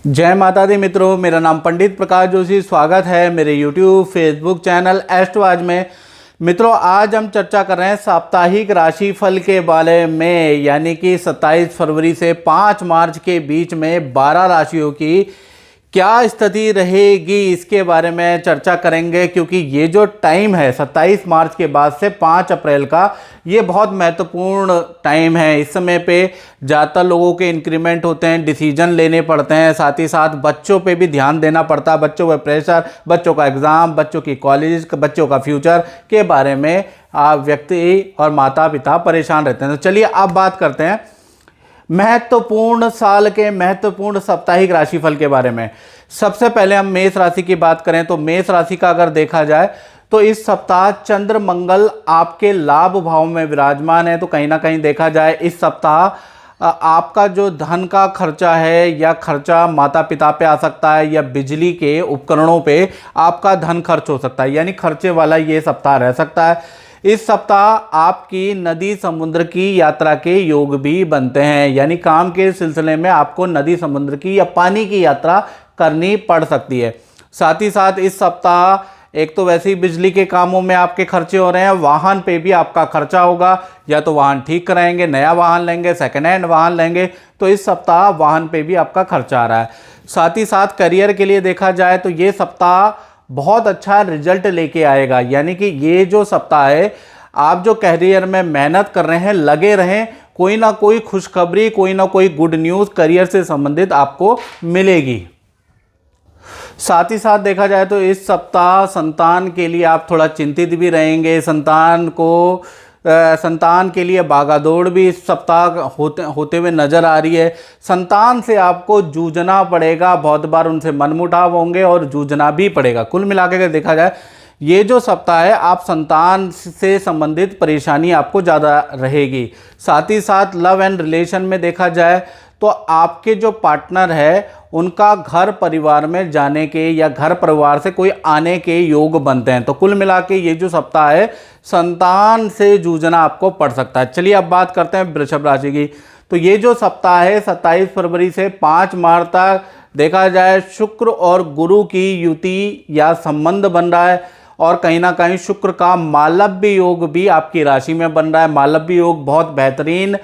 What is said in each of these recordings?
जय माता दी मित्रों, मेरा नाम पंडित प्रकाश जोशी। स्वागत है मेरे यूट्यूब फेसबुक चैनल एस्ट्रोवाज में। मित्रों, आज हम चर्चा कर रहे हैं साप्ताहिक राशिफल के बारे में, यानी कि 27 फरवरी से 5 मार्च के बीच में 12 राशियों की क्या स्थिति रहेगी, इसके बारे में चर्चा करेंगे। क्योंकि ये जो टाइम है 27 मार्च के बाद से 5 अप्रैल का, ये बहुत महत्वपूर्ण टाइम है। इस समय पे ज़्यादातर लोगों के इंक्रीमेंट होते हैं, डिसीजन लेने पड़ते हैं, साथ ही साथ बच्चों पे भी ध्यान देना पड़ता है। बच्चों का प्रेशर, बच्चों का एग्ज़ाम, बच्चों की कॉलेज, बच्चों का फ्यूचर के बारे में व्यक्ति और माता पिता परेशान रहते हैं। तो चलिए अब बात करते हैं महत्वपूर्ण साल के महत्वपूर्ण साप्ताहिक राशिफल के बारे में। सबसे पहले हम मेष राशि की बात करें तो मेष राशि का अगर देखा जाए तो इस सप्ताह चंद्र मंगल आपके लाभ भाव में विराजमान है। तो कहीं ना कहीं देखा जाए इस सप्ताह आपका जो धन का खर्चा है या खर्चा माता पिता पे आ सकता है या बिजली के उपकरणों पे आपका धन खर्च हो सकता है, यानी खर्चे वाला ये सप्ताह रह सकता है। इस सप्ताह आपकी नदी समुद्र की यात्रा के योग भी बनते हैं, यानी काम के सिलसिले में आपको नदी समुद्र की या पानी की यात्रा करनी पड़ सकती है। साथ ही साथ इस सप्ताह एक तो वैसे ही बिजली के कामों में आपके खर्चे हो रहे हैं, वाहन पे भी आपका खर्चा होगा। या तो वाहन ठीक कराएंगे, नया वाहन लेंगे, सेकेंड हैंड वाहन लेंगे, तो इस सप्ताह वाहन पे भी आपका खर्चा आ रहा है। साथ ही साथ करियर के लिए देखा जाए तो ये सप्ताह बहुत अच्छा रिजल्ट लेके आएगा, यानी कि ये जो सप्ताह है आप जो करियर में मेहनत कर रहे हैं, लगे रहें, कोई ना कोई खुशखबरी, कोई ना कोई गुड न्यूज़ करियर से संबंधित आपको मिलेगी। साथ ही साथ देखा जाए तो इस सप्ताह संतान के लिए आप थोड़ा चिंतित भी रहेंगे। संतान के लिए भागादौड़ भी इस सप्ताह होते हुए नजर आ रही है। संतान से आपको जूझना पड़ेगा, बहुत बार उनसे मनमुटाव होंगे और जूझना भी पड़ेगा। कुल मिलाकर के देखा जाए ये जो सप्ताह है आप संतान से संबंधित परेशानी आपको ज़्यादा रहेगी। साथ ही साथ लव एंड रिलेशन में देखा जाए तो आपके जो पार्टनर है उनका घर परिवार में जाने के या घर परिवार से कोई आने के योग बनते हैं। तो कुल मिला के ये जो सप्ताह है संतान से जूझना आपको पड़ सकता है। चलिए अब बात करते हैं वृषभ राशि की। तो ये जो सप्ताह है 27 फरवरी से 5 मार्च तक देखा जाए शुक्र और गुरु की युति या संबंध बन रहा है, और कहीं ना कहीं शुक्र का मालव्य योग भी आपकी राशि में बन रहा है। मालव्य योग बहुत बेहतरीन,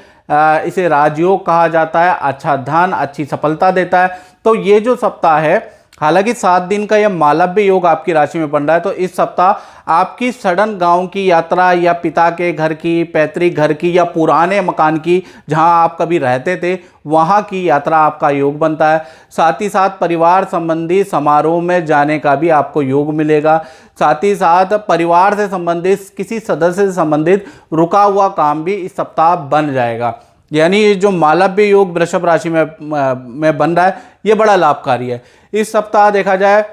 इसे राजयोग कहा जाता है, अच्छा धन, अच्छी सफलता देता है। तो ये जो सप्ताह है, हालांकि 7 दिन का यह मालव्य योग आपकी राशि में बन रहा है, तो इस सप्ताह आपकी सडन गांव की यात्रा या पिता के घर की, पैतृक घर की या पुराने मकान की जहां आप कभी रहते थे वहां की यात्रा आपका योग बनता है। साथ ही साथ परिवार संबंधी समारोह में जाने का भी आपको योग मिलेगा। साथ ही साथ परिवार से संबंधित किसी सदस्य से संबंधित रुका हुआ काम भी इस सप्ताह बन जाएगा। यानी ये जो मालव्य योग वृषभ राशि में बन रहा है ये बड़ा लाभकारी है। इस सप्ताह देखा जाए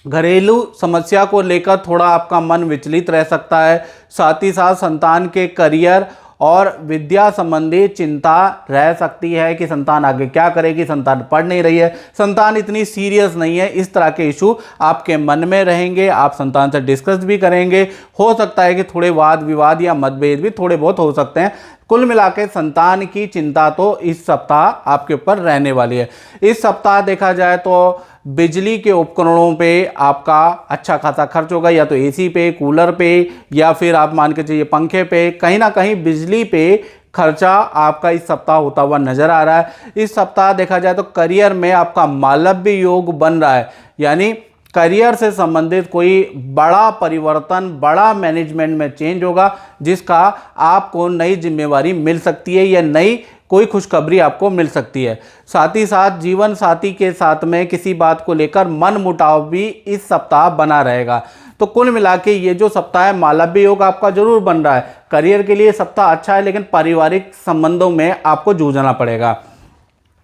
घरेलू समस्या को लेकर थोड़ा आपका मन विचलित रह सकता है। साथ ही साथ संतान के करियर और विद्या संबंधी चिंता रह सकती है कि संतान आगे क्या करेगी, संतान पढ़ नहीं रही है, संतान इतनी सीरियस नहीं है। इस तरह के इशू आपके मन में रहेंगे, आप संतान से डिस्कस भी करेंगे। हो सकता है कि थोड़े वाद विवाद या मतभेद भी थोड़े बहुत हो सकते हैं। कुल मिलाकर संतान की चिंता तो इस सप्ताह आपके ऊपर रहने वाली है। इस सप्ताह देखा जाए तो बिजली के उपकरणों पे आपका अच्छा खासा खर्च होगा, या तो एसी पे, कूलर पे, या फिर आप मान के चलिए पंखे पे। कहीं ना कहीं बिजली पे खर्चा आपका इस सप्ताह होता हुआ नजर आ रहा है। इस सप्ताह देखा जाए तो करियर में आपका मालव्य योग बन रहा है, यानी करियर से संबंधित कोई बड़ा परिवर्तन, बड़ा मैनेजमेंट में चेंज होगा जिसका आपको नई जिम्मेवारी मिल सकती है या नई कोई खुशखबरी आपको मिल सकती है। साथ ही साथ जीवन साथी के साथ में किसी बात को लेकर मन मुटाव भी इस सप्ताह बना रहेगा। तो कुल मिला के ये जो सप्ताह है मालव्य योग आपका जरूर बन रहा है। करियर के लिए सप्ताह अच्छा है, लेकिन पारिवारिक संबंधों में आपको जूझना पड़ेगा।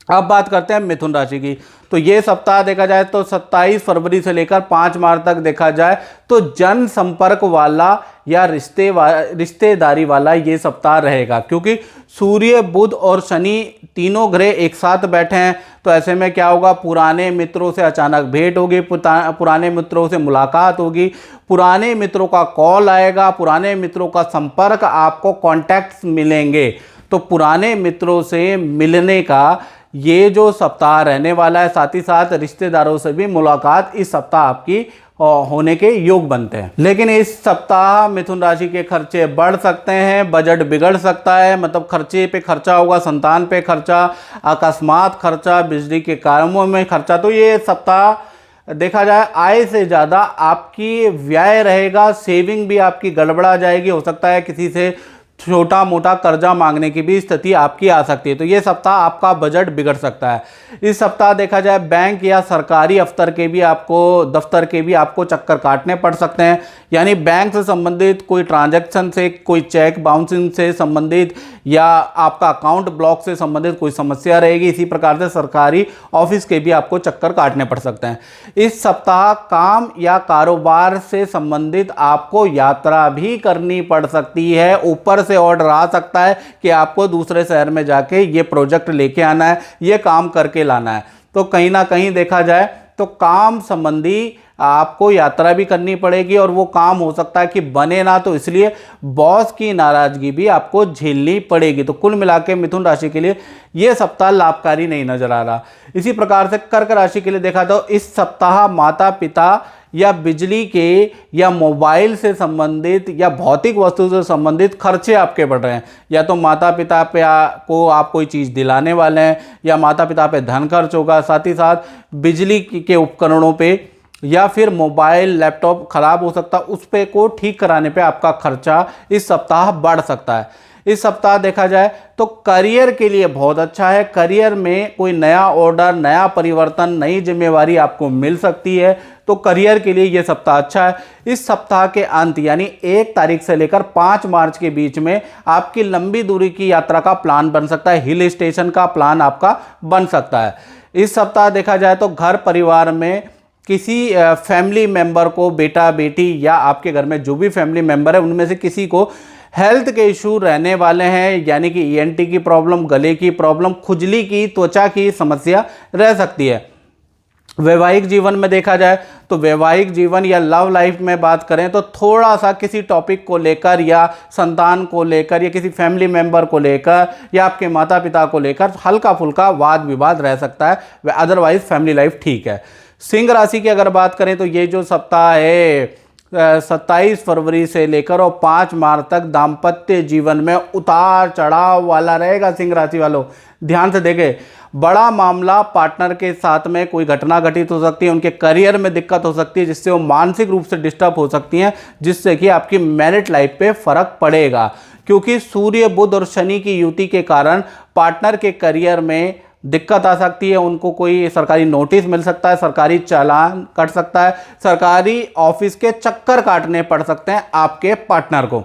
अब बात करते हैं मिथुन राशि की। तो ये सप्ताह देखा जाए तो 27 फरवरी से लेकर 5 मार्च तक देखा जाए तो जन संपर्क वाला या रिश्तेदारी वाला ये सप्ताह रहेगा, क्योंकि सूर्य, बुध और शनि तीनों ग्रह एक साथ बैठे हैं। तो ऐसे में क्या होगा, पुराने मित्रों से अचानक भेंट होगी, पुराने मित्रों से मुलाकात होगी, पुराने मित्रों का कॉल आएगा, पुराने मित्रों का संपर्क, आपको कॉन्टैक्ट्स मिलेंगे। तो पुराने मित्रों से मिलने का ये जो सप्ताह रहने वाला है, साथ ही साथ रिश्तेदारों से भी मुलाकात इस सप्ताह आपकी होने के योग बनते हैं। लेकिन इस सप्ताह मिथुन राशि के खर्चे बढ़ सकते हैं, बजट बिगड़ सकता है, मतलब खर्चे पे खर्चा होगा, संतान पे खर्चा, अकस्मात खर्चा, बिजली के कामों में खर्चा। तो ये सप्ताह देखा जाए आय से ज़्यादा आपकी व्यय रहेगा, सेविंग भी आपकी गड़बड़ा जाएगी। हो सकता है किसी से छोटा मोटा कर्जा मांगने की भी स्थिति आपकी आ सकती है। तो ये सप्ताह आपका बजट बिगड़ सकता है। इस सप्ताह देखा जाए बैंक या सरकारी दफ्तर के भी आपको चक्कर काटने पड़ सकते हैं। यानी बैंक से संबंधित कोई ट्रांजैक्शन से, कोई चेक बाउंसिंग से संबंधित या आपका अकाउंट ब्लॉक से संबंधित कोई समस्या रहेगी। इसी प्रकार से सरकारी ऑफिस के भी आपको चक्कर काटने पड़ सकते हैं। इस सप्ताह काम या कारोबार से संबंधित आपको यात्रा भी करनी पड़ सकती है। ऊपर से ऑर्डर आ सकता है कि आपको दूसरे शहर में जाके ये प्रोजेक्ट लेके आना है, ये काम करके लाना है। तो कहीं ना कहीं देखा जाए तो काम संबंधी आपको यात्रा भी करनी पड़ेगी और वो काम हो सकता है कि बने ना, तो इसलिए बॉस की नाराजगी भी आपको झेलनी पड़ेगी। तो कुल मिला के मिथुन राशि के लिए ये सप्ताह लाभकारी नहीं नजर आ रहा। इसी प्रकार से कर्क राशि के लिए देखा तो इस सप्ताह माता पिता या बिजली के या मोबाइल से संबंधित या भौतिक वस्तु से संबंधित खर्चे आपके बढ़ रहे हैं। या तो माता पिता पे को आप कोई चीज़ दिलाने वाले हैं, या माता पिता पे धन खर्च होगा, साथ ही साथ बिजली के उपकरणों पे या फिर मोबाइल लैपटॉप ख़राब हो सकता है, उस पे को ठीक कराने पे आपका खर्चा इस सप्ताह बढ़ सकता है। इस सप्ताह देखा जाए तो करियर के लिए बहुत अच्छा है। करियर में कोई नया ऑर्डर, नया परिवर्तन, नई जिम्मेवारी आपको मिल सकती है। तो करियर के लिए यह सप्ताह अच्छा है। इस सप्ताह के अंत यानी 1 तारीख से लेकर 5 मार्च के बीच में आपकी लंबी दूरी की यात्रा का प्लान बन सकता है, हिल स्टेशन का प्लान आपका बन सकता है। इस सप्ताह देखा जाए तो घर परिवार में किसी फैमिली मेंबर को, बेटा बेटी या आपके घर में जो भी फैमिली मेंबर है उनमें से किसी को हेल्थ के इशू रहने वाले हैं। यानी कि ईएनटी की प्रॉब्लम, गले की प्रॉब्लम, खुजली की, त्वचा की समस्या रह सकती है। वैवाहिक जीवन में देखा जाए तो वैवाहिक जीवन या लव लाइफ में बात करें तो थोड़ा सा किसी टॉपिक को लेकर या संतान को लेकर या किसी फैमिली मेंबर को लेकर या आपके माता पिता को लेकर हल्का फुल्का वाद विवाद रह सकता है। अदरवाइज फैमिली लाइफ ठीक है। सिंह राशि की अगर बात करें तो ये जो सप्ताह है 27 फरवरी से लेकर और 5 मार्च तक दाम्पत्य जीवन में उतार चढ़ाव वाला रहेगा। सिंह राशि वालों ध्यान से देखें, बड़ा मामला पार्टनर के साथ में कोई घटना घटित हो सकती है, उनके करियर में दिक्कत हो सकती है जिससे वो मानसिक रूप से डिस्टर्ब हो सकती हैं, जिससे कि आपकी मैरिड लाइफ पे फर्क पड़ेगा। क्योंकि सूर्य, बुध और शनि की युति के कारण पार्टनर के करियर में दिक्कत आ सकती है। उनको कोई सरकारी नोटिस मिल सकता है, सरकारी चालान कट सकता है, सरकारी ऑफिस के चक्कर काटने पड़ सकते हैं आपके पार्टनर को।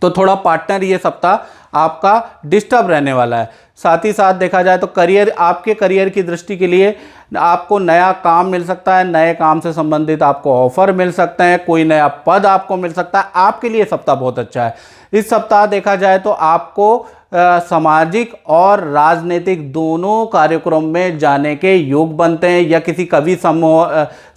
तो थोड़ा पार्टनर ये सप्ताह आपका डिस्टर्ब रहने वाला है। साथ ही साथ देखा जाए तो करियर, आपके करियर की दृष्टि के लिए आपको नया काम मिल सकता है, नए काम से संबंधित आपको ऑफर मिल सकते हैं, कोई नया पद आपको मिल सकता है। आपके लिए सप्ताह बहुत अच्छा है। इस सप्ताह देखा जाए तो आपको सामाजिक और राजनीतिक दोनों कार्यक्रम में जाने के योग बनते हैं, या किसी कवि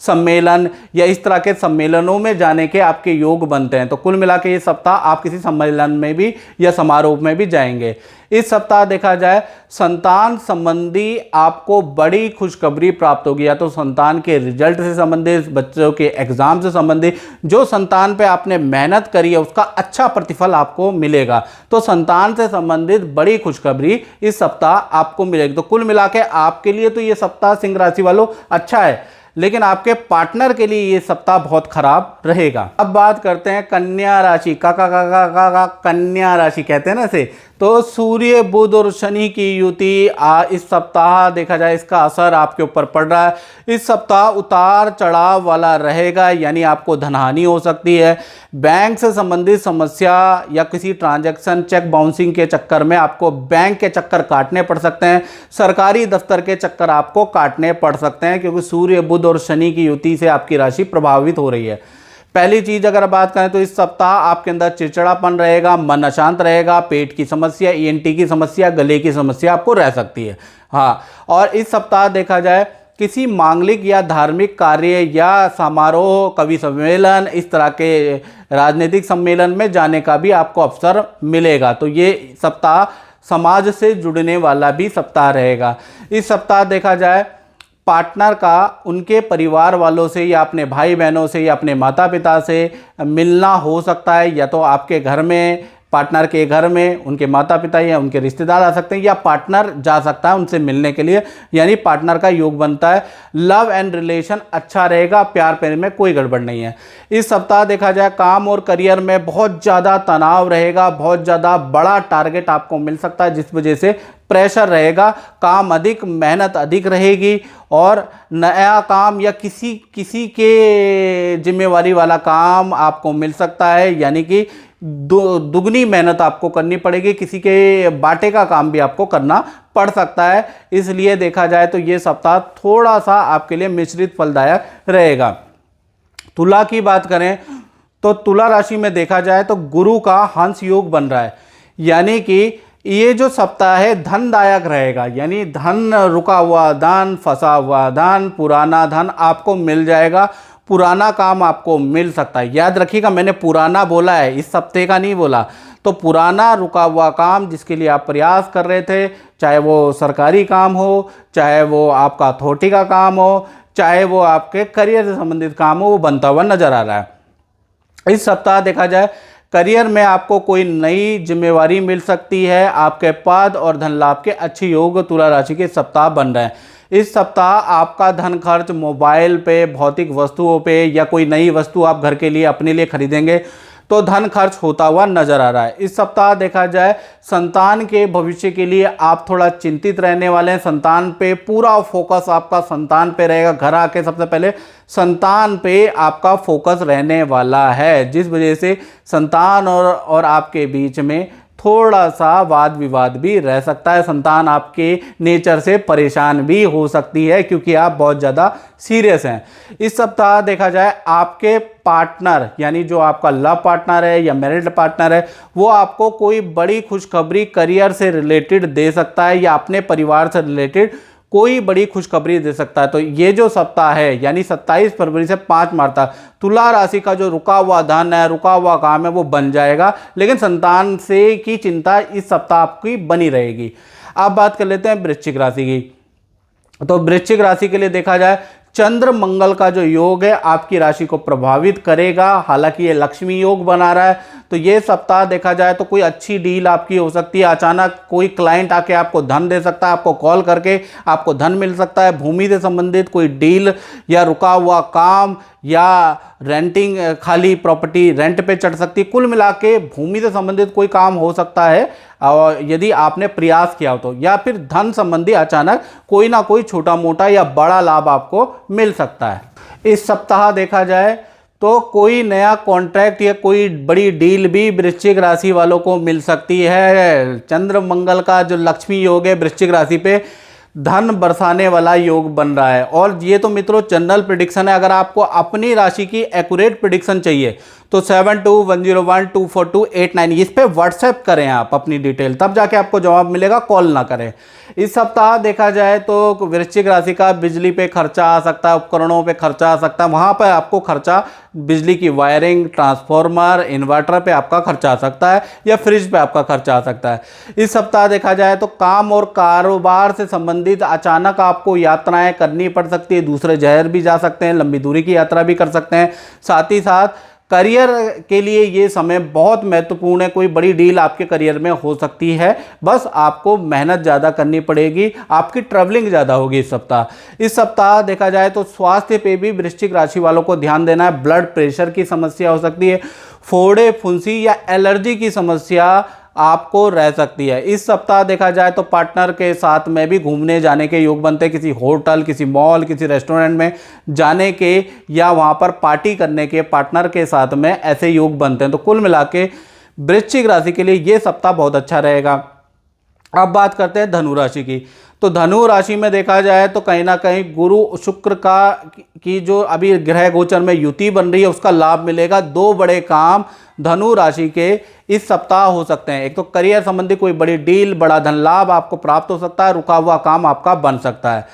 सम्मेलन या इस तरह के सम्मेलनों में जाने के आपके योग बनते हैं। तो कुल मिला के ये सप्ताह आप किसी सम्मेलन में भी या समारोह में भी जाएंगे। इस सप्ताह देखा जाए संतान संबंधी आपको बड़ी खुशखबरी प्राप्त होगी, या तो संतान के रिजल्ट से संबंधित, बच्चों के एग्जाम से संबंधित, जो संतान पे आपने मेहनत करी है उसका अच्छा प्रतिफल आपको मिलेगा। तो संतान से संबंधित बड़ी खुशखबरी इस सप्ताह आपको मिलेगी। तो कुल मिला के आपके लिए तो ये सप्ताह सिंह राशि वालों अच्छा है, लेकिन आपके पार्टनर के लिए ये सप्ताह बहुत खराब रहेगा। अब बात करते हैं कन्या राशि का कन्या राशि कहते हैं ना इसे। तो सूर्य, बुध और शनि की युति इस सप्ताह देखा जाए इसका असर आपके ऊपर पड़ रहा है। इस सप्ताह उतार चढ़ाव वाला रहेगा, यानी आपको धनहानि हो सकती है। बैंक से संबंधित समस्या या किसी ट्रांजैक्शन, चेक बाउंसिंग के चक्कर में आपको बैंक के चक्कर काटने पड़ सकते हैं। सरकारी दफ्तर के चक्कर आपको काटने पड़ सकते हैं, क्योंकि सूर्य, बुध और शनि की युति से आपकी राशि प्रभावित हो रही है। पहली चीज अगर बात करें तो इस सप्ताह आपके अंदर चिड़चिड़ापन रहेगा, मन अशांत रहेगा, पेट की समस्या, ईएनटी की समस्या, गले की समस्या आपको रह सकती है। हाँ, और इस सप्ताह देखा जाए किसी मांगलिक या धार्मिक कार्य या समारोह, कवि सम्मेलन, इस तरह के राजनीतिक सम्मेलन में जाने का भी आपको अवसर मिलेगा। तो ये सप्ताह समाज से जुड़ने वाला भी सप्ताह रहेगा। इस सप्ताह देखा जाए पार्टनर का उनके परिवार वालों से या अपने भाई बहनों से या अपने माता पिता से मिलना हो सकता है, या तो आपके घर में पार्टनर के घर में उनके माता पिता या उनके रिश्तेदार आ सकते हैं, या पार्टनर जा सकता है उनसे मिलने के लिए, यानी पार्टनर का योग बनता है। लव एंड रिलेशन अच्छा रहेगा, प्यार प्रेम में कोई गड़बड़ नहीं है। इस सप्ताह देखा जाए काम और करियर में बहुत ज़्यादा तनाव रहेगा, बहुत ज़्यादा बड़ा टारगेट आपको मिल सकता है, जिस वजह से प्रेशर रहेगा, काम अधिक, मेहनत अधिक रहेगी, और नया काम या किसी के जिम्मेवारी वाला काम आपको मिल सकता है, यानी कि दुगनी मेहनत आपको करनी पड़ेगी, किसी के बाटे का काम भी आपको करना पड़ सकता है। इसलिए देखा जाए तो ये सप्ताह थोड़ा सा आपके लिए मिश्रित फलदायक रहेगा। तुला की बात करें तो तुला राशि में देखा जाए तो गुरु का हंस योग बन रहा है, यानी कि ये जो सप्ताह है धनदायक रहेगा, यानी धन, रुका हुआ धन, फंसा हुआ धन, पुराना धन आपको मिल जाएगा, पुराना काम आपको मिल सकता है। याद रखिएगा मैंने पुराना बोला है, इस हफ्ते का नहीं बोला। तो पुराना रुका हुआ काम जिसके लिए आप प्रयास कर रहे थे, चाहे वो सरकारी काम हो, चाहे वो आपका अथॉरिटी का काम हो, चाहे वो आपके करियर से संबंधित काम हो, वो बनता हुआ नजर आ रहा है। इस सप्ताह देखा जाए करियर में आपको कोई नई जिम्मेवारी मिल सकती है, आपके पद और धन लाभ के अच्छे योग तुला राशि के सप्ताह बन रहे हैं। इस सप्ताह आपका धन खर्च मोबाइल पे, भौतिक वस्तुओं पे, या कोई नई वस्तु आप घर के लिए अपने लिए खरीदेंगे तो धन खर्च होता हुआ नजर आ रहा है। इस सप्ताह देखा जाए संतान के भविष्य के लिए आप थोड़ा चिंतित रहने वाले हैं, संतान पे पूरा फोकस आपका संतान पे रहेगा। घर आके सबसे पहले संतान पे आपका फोकस रहने वाला है, जिस वजह से संतान और आपके बीच में थोड़ा सा वाद विवाद भी रह सकता है। संतान आपके नेचर से परेशान भी हो सकती है क्योंकि आप बहुत ज़्यादा सीरियस हैं। इस सप्ताह देखा जाए आपके पार्टनर, यानी जो आपका लव पार्टनर है या मैरिड पार्टनर है, वो आपको कोई बड़ी खुशखबरी करियर से रिलेटेड दे सकता है या अपने परिवार से रिलेटेड कोई बड़ी खुशखबरी दे सकता है। तो ये जो सप्ताह है यानी 27 फरवरी से 5 मार्च तक तुला राशि का जो रुका हुआ धन है, रुका हुआ काम है, वो बन जाएगा, लेकिन संतान से की चिंता इस सप्ताह आपकी बनी रहेगी। अब बात कर लेते हैं वृश्चिक राशि की। तो वृश्चिक राशि के लिए देखा जाए चंद्र मंगल का जो योग है आपकी राशि को प्रभावित करेगा, हालांकि ये लक्ष्मी योग बना रहा है। तो ये सप्ताह देखा जाए तो कोई अच्छी डील आपकी हो सकती है, अचानक कोई क्लाइंट आके आपको धन दे सकता है, आपको कॉल करके आपको धन मिल सकता है, भूमि से संबंधित कोई डील या रुका हुआ काम या रेंटिंग, खाली प्रॉपर्टी रेंट पे चढ़ सकती है। कुल मिला के भूमि से संबंधित कोई काम हो सकता है और यदि आपने प्रयास किया हो तो, या फिर धन संबंधी अचानक कोई ना कोई छोटा मोटा या बड़ा लाभ आपको मिल सकता है। इस सप्ताह देखा जाए तो कोई नया कॉन्ट्रैक्ट या कोई बड़ी डील भी वृश्चिक राशि वालों को मिल सकती है। चंद्र मंगल का जो लक्ष्मी योग है वृश्चिक राशि पे धन बरसाने वाला योग बन रहा है। और ये तो मित्रों जनरल प्रेडिक्शन है, अगर आपको अपनी राशि की एक्यूरेट प्रेडिक्शन चाहिए तो 7210124289 इस पे व्हाट्सएप करें आप अपनी डिटेल, तब जाके आपको जवाब मिलेगा, कॉल ना करें। इस सप्ताह देखा जाए तो वृश्चिक राशि का बिजली पे खर्चा आ सकता है, उपकरणों पे खर्चा आ सकता है, वहाँ पर आपको खर्चा बिजली की वायरिंग, ट्रांसफार्मर, इन्वर्टर पे आपका खर्चा आ सकता है या फ्रिज पे आपका खर्चा आ सकता है। इस सप्ताह देखा जाए तो काम और कारोबार से संबंधित अचानक आपको यात्राएं करनी पड़ सकती है, दूसरे शहर भी जा सकते हैं, लंबी दूरी की यात्रा भी कर सकते हैं। साथ ही साथ करियर के लिए ये समय बहुत महत्वपूर्ण है, कोई बड़ी डील आपके करियर में हो सकती है, बस आपको मेहनत ज़्यादा करनी पड़ेगी, आपकी ट्रैवलिंग ज़्यादा होगी इस सप्ताह। इस सप्ताह देखा जाए तो स्वास्थ्य पे भी वृश्चिक राशि वालों को ध्यान देना है। ब्लड प्रेशर की समस्या हो सकती है, फोड़े फुंसी या एलर्जी की समस्या आपको रह सकती है। इस सप्ताह देखा जाए तो पार्टनर के साथ में भी घूमने जाने के योग बनते हैं, किसी होटल, किसी मॉल, किसी रेस्टोरेंट में जाने के या वहाँ पर पार्टी करने के पार्टनर के साथ में ऐसे योग बनते हैं। तो कुल मिला के वृश्चिक राशि के लिए ये सप्ताह बहुत अच्छा रहेगा। अब बात करते हैं धनु राशि की। तो धनु राशि में देखा जाए तो कहीं ना कहीं गुरु शुक्र की जो अभी ग्रह गोचर में युति बन रही है उसका लाभ मिलेगा। दो बड़े काम धनु राशि के इस सप्ताह हो सकते हैं। एक तो करियर संबंधी कोई बड़ी डील, बड़ा धन लाभ आपको प्राप्त हो सकता है, रुका हुआ काम आपका बन सकता है।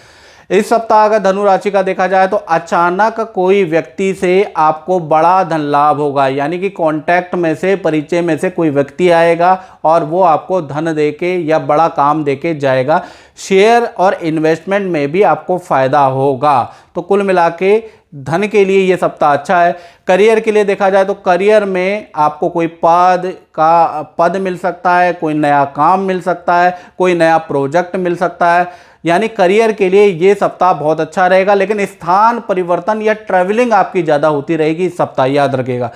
इस सप्ताह अगर धनु राशि का देखा जाए तो अचानक कोई व्यक्ति से आपको बड़ा धन लाभ होगा, यानी कि कांटेक्ट में से, परिचय में से कोई व्यक्ति आएगा और वो आपको धन देके या बड़ा काम देके जाएगा। शेयर और इन्वेस्टमेंट में भी आपको फायदा होगा। तो कुल मिला के धन के लिए ये सप्ताह अच्छा है। करियर के लिए देखा जाए तो करियर में आपको कोई पद मिल सकता है, कोई नया काम मिल सकता है, कोई नया प्रोजेक्ट मिल सकता है, यानी करियर के लिए ये सप्ताह बहुत अच्छा रहेगा। लेकिन स्थान परिवर्तन या ट्रैवलिंग आपकी ज़्यादा होती रहेगी इस सप्ताह, याद रखिएगा।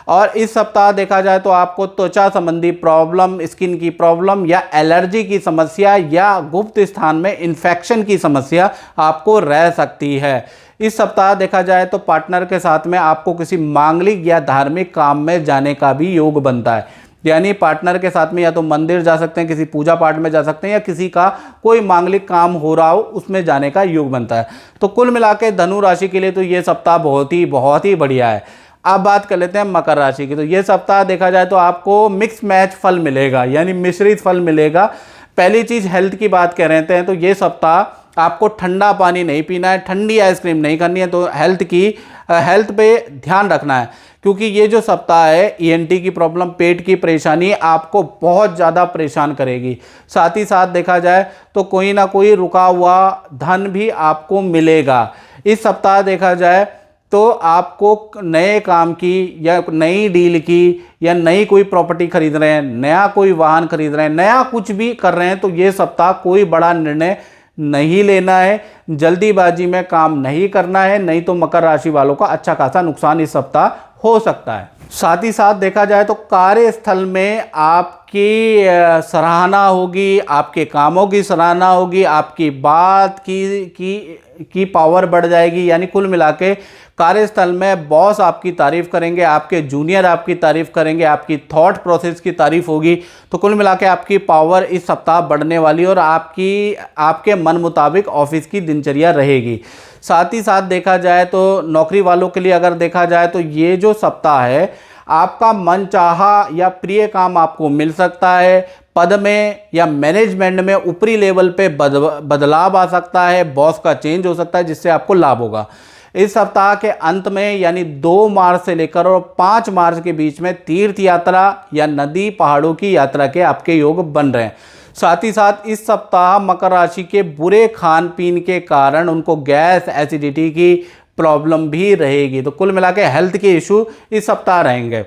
और इस सप्ताह देखा जाए तो आपको त्वचा संबंधी प्रॉब्लम, स्किन की प्रॉब्लम या एलर्जी की समस्या या गुप्त स्थान में इन्फेक्शन की समस्या आपको रह सकती है। इस सप्ताह देखा जाए तो पार्टनर के साथ में आपको किसी मांगलिक या धार्मिक काम में जाने का भी योग बनता है, यानी पार्टनर के साथ में या तो मंदिर जा सकते हैं, किसी पूजा पाठ में जा सकते हैं, या किसी का कोई मांगलिक काम हो रहा हो उसमें जाने का योग बनता है। तो कुल मिला के धनु राशि के लिए तो ये सप्ताह बहुत ही बढ़िया है। अब बात कर लेते हैं मकर राशि की। तो ये सप्ताह देखा जाए तो आपको मिक्स मैच फल मिलेगा, यानी मिश्रित फल मिलेगा। पहली चीज़ हेल्थ की बात कर रहे हैं तो ये सप्ताह आपको ठंडा पानी नहीं पीना है, ठंडी आइसक्रीम नहीं करनी है, तो हेल्थ पे ध्यान रखना है, क्योंकि ये जो सप्ताह है ईएनटी की प्रॉब्लम, पेट की परेशानी आपको बहुत ज़्यादा परेशान करेगी। साथ ही साथ देखा जाए तो कोई ना कोई रुका हुआ धन भी आपको मिलेगा। इस सप्ताह देखा जाए तो आपको नए काम की या नई डील की या नई कोई प्रॉपर्टी खरीद रहे हैं, नया कोई वाहन खरीद रहे हैं, नया कुछ भी कर रहे हैं, तो ये सप्ताह कोई बड़ा निर्णय नहीं लेना है, जल्दीबाजी में काम नहीं करना है, नहीं तो मकर राशि वालों का अच्छा खासा नुकसान इस सप्ताह हो सकता है। साथ ही साथ देखा जाए तो कार्यस्थल में आपकी सराहना होगी, आपके कामों की सराहना होगी, आपकी बात की पावर बढ़ जाएगी, यानी कुल मिला के कार्यस्थल में बॉस आपकी तारीफ करेंगे, आपके जूनियर आपकी तारीफ करेंगे, आपकी थॉट प्रोसेस की तारीफ होगी। तो कुल मिला के आपकी पावर इस सप्ताह बढ़ने वाली और आपके मन मुताबिक ऑफिस की दिनचर्या रहेगी। साथ ही साथ देखा जाए तो नौकरी वालों के लिए अगर देखा जाए तो ये जो सप्ताह है आपका मनचाहा या प्रिय काम आपको मिल सकता है। पद में या मैनेजमेंट में ऊपरी लेवल पे बदलाव आ सकता है, बॉस का चेंज हो सकता है, जिससे आपको लाभ होगा। इस सप्ताह के अंत में यानी 2 मार्च से लेकर और 5 मार्च के बीच में तीर्थ यात्रा या नदी पहाड़ों की यात्रा के आपके योग बन रहे हैं। साथ ही साथ इस सप्ताह मकर राशि के बुरे खान पीन के कारण उनको गैस, एसिडिटी की प्रॉब्लम भी रहेगी। तो कुल मिला के हेल्थ के इशू इस सप्ताह रहेंगे।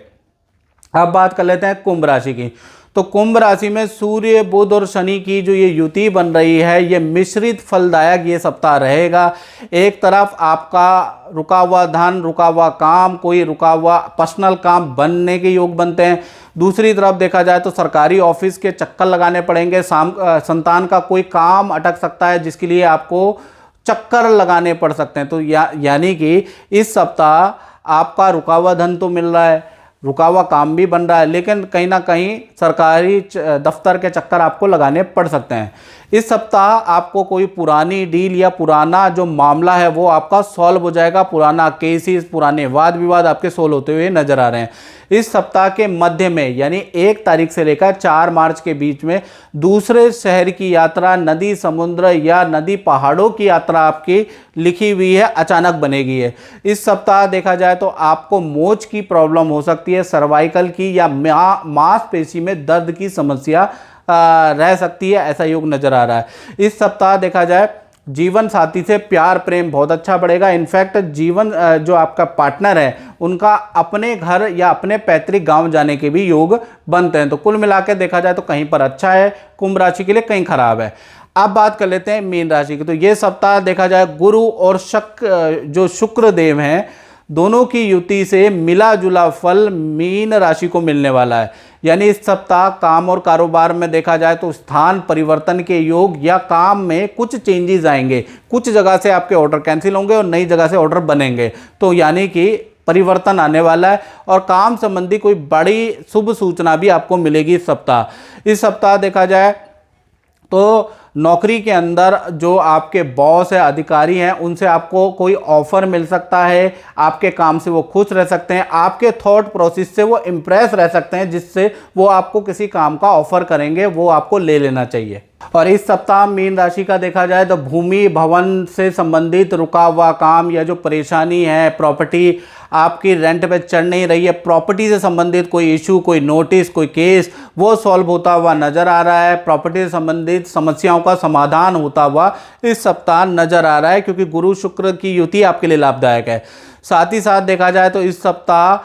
अब बात कर लेते हैं कुंभ राशि की। तो कुंभ राशि में सूर्य, बुध और शनि की जो ये युति बन रही है, ये मिश्रित फलदायक ये सप्ताह रहेगा। एक तरफ आपका रुका हुआ धन, रुका हुआ काम, कोई रुका हुआ पर्सनल काम बनने के योग बनते हैं। दूसरी तरफ देखा जाए तो सरकारी ऑफिस के चक्कर लगाने पड़ेंगे, संतान का कोई काम अटक सकता है जिसके लिए आपको चक्कर लगाने पड़ सकते हैं। तो यानी कि इस सप्ताह आपका रुका हुआ धन तो मिल रहा है, रुका हुआ काम भी बन रहा है, लेकिन कहीं ना कहीं सरकारी दफ्तर के चक्कर आपको लगाने पड़ सकते हैं। इस सप्ताह आपको कोई पुरानी डील या पुराना जो मामला है वो आपका सॉल्व हो जाएगा। पुराना केसेस, पुराने वाद विवाद आपके सॉल्व होते हुए नजर आ रहे हैं। इस सप्ताह के मध्य में यानी 1 तारीख से लेकर 4 मार्च के बीच में दूसरे शहर की यात्रा, नदी समुद्र या नदी पहाड़ों की यात्रा आपकी लिखी हुई है, अचानक बनेगी है। इस सप्ताह देखा जाए तो आपको मोच की प्रॉब्लम हो सकती है, सर्वाइकल की या मांसपेशी में दर्द की समस्या रह सकती है, ऐसा योग नजर आ रहा है। इस सप्ताह देखा जाए जीवन साथी से प्यार प्रेम बहुत अच्छा बढ़ेगा। इनफैक्ट जो आपका पार्टनर है उनका अपने घर या अपने पैतृक गांव जाने के भी योग बनते हैं। तो कुल मिला के देखा जाए तो कहीं पर अच्छा है कुंभ राशि के लिए, कहीं खराब है। अब बात कर लेते हैं मीन राशि की। तो ये सप्ताह देखा जाए गुरु और जो शुक्र देव हैं दोनों की युति से मिला जुला फल मीन राशि को मिलने वाला है। यानी इस सप्ताह काम और कारोबार में देखा जाए तो स्थान परिवर्तन के योग या काम में कुछ चेंजेस आएंगे, कुछ जगह से आपके ऑर्डर कैंसिल होंगे और नई जगह से ऑर्डर बनेंगे। तो यानी कि परिवर्तन आने वाला है और काम संबंधी कोई बड़ी शुभ सूचना भी आपको मिलेगी इस सप्ताह। इस सप्ताह देखा जाए तो नौकरी के अंदर जो आपके बॉस है, अधिकारी हैं, उनसे आपको कोई ऑफर मिल सकता है, आपके काम से वो खुश रह सकते हैं, आपके थॉट प्रोसेस से वो इम्प्रेस रह सकते हैं, जिससे वो आपको किसी काम का ऑफर करेंगे, वो आपको ले लेना चाहिए। और इस सप्ताह मीन राशि का देखा जाए तो भूमि भवन से संबंधित रुका हुआ काम या जो परेशानी है, प्रॉपर्टी आपकी रेंट पे चढ़ नहीं रही है, प्रॉपर्टी से संबंधित कोई इशू, कोई नोटिस, कोई केस, वो सॉल्व होता हुआ नज़र आ रहा है। प्रॉपर्टी से संबंधित समस्याओं का समाधान होता हुआ इस सप्ताह नज़र आ रहा है, क्योंकि गुरु शुक्र की युति आपके लिए लाभदायक है। साथ ही साथ देखा जाए तो इस सप्ताह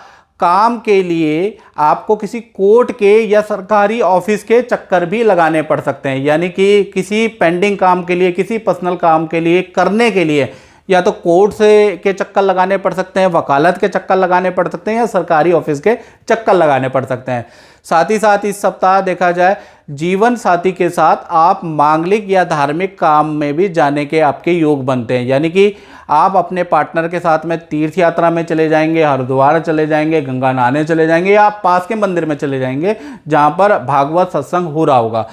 काम के लिए आपको किसी कोर्ट के या सरकारी ऑफिस के चक्कर भी लगाने पड़ सकते हैं, यानी कि किसी पेंडिंग काम के लिए, किसी पर्सनल काम के लिए करने के लिए या तो कोर्ट से के चक्कर लगाने पड़ सकते हैं, वकालत के चक्कर लगाने पड़ सकते हैं, या सरकारी ऑफिस के चक्कर लगाने पड़ सकते हैं। साथ ही साथ इस सप्ताह देखा जाए जीवन साथी के साथ आप मांगलिक या धार्मिक काम में भी जाने के आपके योग बनते हैं, यानी कि आप अपने पार्टनर के साथ में तीर्थ यात्रा में चले जाएंगे, हरिद्वार चले जाएंगे, गंगा नहाने चले जाएंगे, या आप पास के मंदिर में चले जाएंगे जहां पर भागवत सत्संग हो रहा होगा।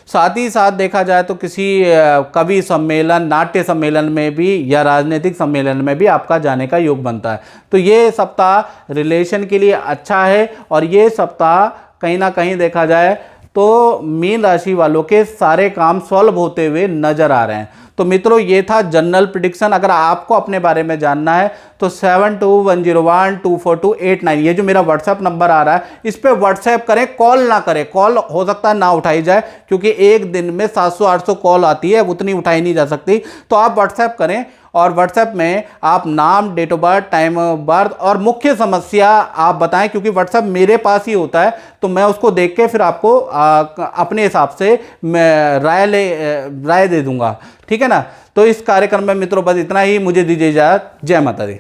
साथ ही साथ देखा जाए तो किसी कवि सम्मेलन, नाट्य सम्मेलन में भी या राजनीतिक सम्मेलन में भी आपका जाने का योग बनता है। तो ये सप्ताह रिलेशन के लिए अच्छा है, और ये सप्ताह कहीं ना कहीं देखा जाए तो मीन राशि वालों के सारे काम सॉल्व होते हुए नजर आ रहे हैं। तो मित्रों, ये था जनरल प्रिडिक्शन। अगर आपको अपने बारे में जानना है तो 7210124289 ये जो मेरा व्हाट्सएप नंबर आ रहा है, इस पे व्हाट्सएप करें, कॉल ना करें। कॉल हो सकता है ना उठाई जाए, क्योंकि एक दिन में 700-800 कॉल आती है, उतनी उठाई नहीं जा सकती। तो आप व्हाट्सएप करें, और व्हाट्सएप में आप नाम, date of birth, time of birth और मुख्य समस्या आप बताएं, क्योंकि व्हाट्सएप मेरे पास ही होता है, तो मैं उसको देख के फिर आपको अपने हिसाब से मैं राय दे दूंगा। ठीक है ना। तो इस कार्यक्रम में मित्रों बस इतना ही, मुझे दीजिए इजाजत। जय माता दी।